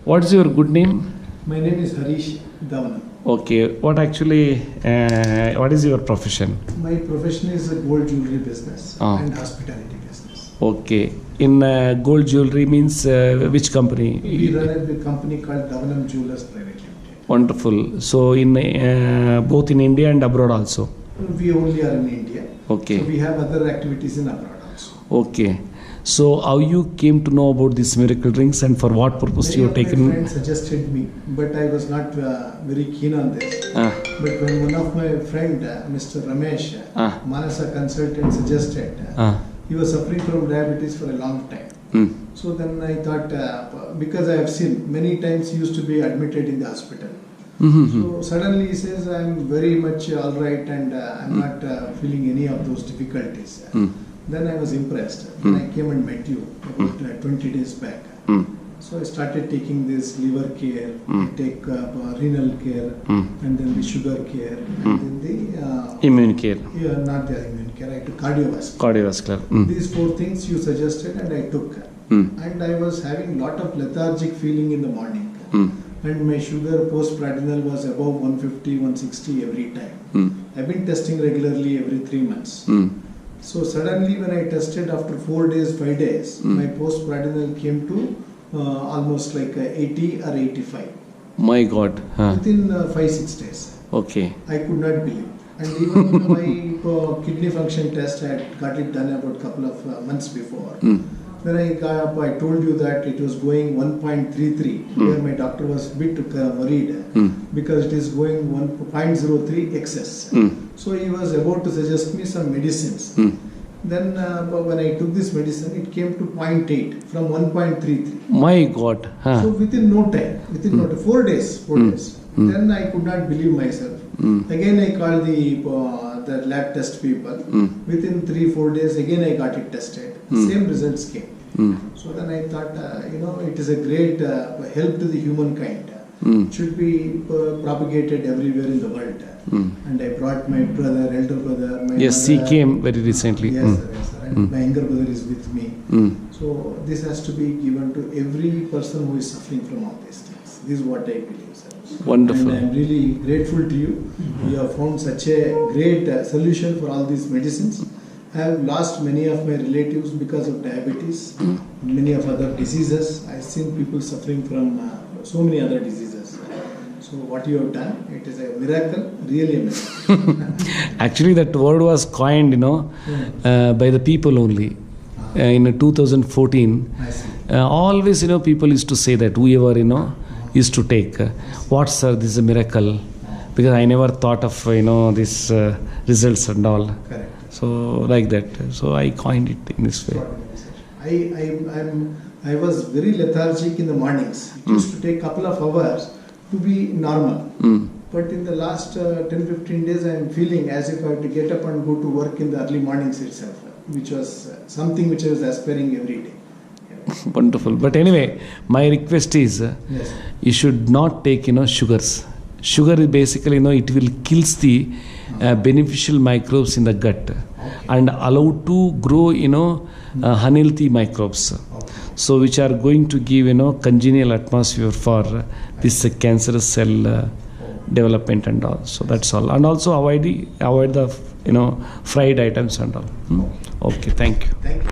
What is your good name? My name is Harish Davanam. Okay. What is your profession? My profession is a gold jewelry business Ah. and hospitality business. Okay. In gold jewelry means which company? We run a big company called Davanam Jewelers Private Limited. Wonderful. So in both in India and abroad also. We only are in India. Okay. So we have other activities in abroad also. Okay. So how you came to know about these miracle rings and for what purpose Many you of taken? my friends suggested me, but I was not very keen on this. But when one of my friend, Mr. Ramesh, Manasa consultant, suggested, he was suffering from diabetes for a long time. So then I thought, because I have seen many times he used to be admitted in the hospital. So suddenly he says, I'm very much all right and I'm not feeling any of those difficulties. Then I was impressed. Then I came and met you about 20 days back. So I started taking this liver care, I take renal care, and then the sugar care, and then the Immune care. Yeah, not the immune care. I took cardiovascular. Cardiovascular. These 4 things you suggested, and I took. And I was having lot of lethargic feeling in the morning. And my sugar post-pradinal was above 150, 160 every time. I've been testing regularly every 3 months. So suddenly when I tested after 4 days, 5 days, my post-pradinal came to almost like 80 or 85. My God. Within 5-6 days. Okay. I could not believe. And even my kidney function test, I had got it done about a couple of months before. When I got up, I told you that it was going 1.33, where my doctor was a bit worried because it is going 1.03 excess. So he was about to suggest me some medicines. Then when I took this medicine, it came to 0.8 from 1.33. My God. So within no time, 4 days. Then I could not believe myself. Again I called the lab test people. Within 3-4 days, again I got it tested. Same results came. So then I thought, it is a great help to the humankind. It should be propagated everywhere in the world. And I brought my brother, elder brother. My Yes, mother. he came very recently. Yes, sir, yes, sir. And my younger brother is with me. So this has to be given to every person who is suffering from all these things. This is what I believe, sir. Wonderful. And I am really grateful to you. You have found such a great solution for all these medicines. I have lost many of my relatives because of diabetes, many of other diseases. I have seen people suffering from so many other diseases. So what you have done, it is a miracle, really a miracle. Actually, that word was coined, by the people only. In 2014, I see. always, people used to say that whoever, used to take. What, sir, this is a miracle. Because I never thought of, these results and all. Correct. So, like that. So, I coined it in this way. I was very lethargic in the mornings. It used to take a couple of hours to be normal. But in the last 10-15 days, I am feeling as if I have to get up and go to work in the early mornings itself, which was something which I was aspiring every day. Wonderful. But anyway, my request is, Yes. you should not take, sugars. Sugar is basically, it will kills the beneficial microbes in the gut and allow to grow, unhealthy microbes. So which are going to give, congenial atmosphere for this cancerous cell development and all. So that's all. And also avoid the, fried items and all. Okay, thank you. Thank you.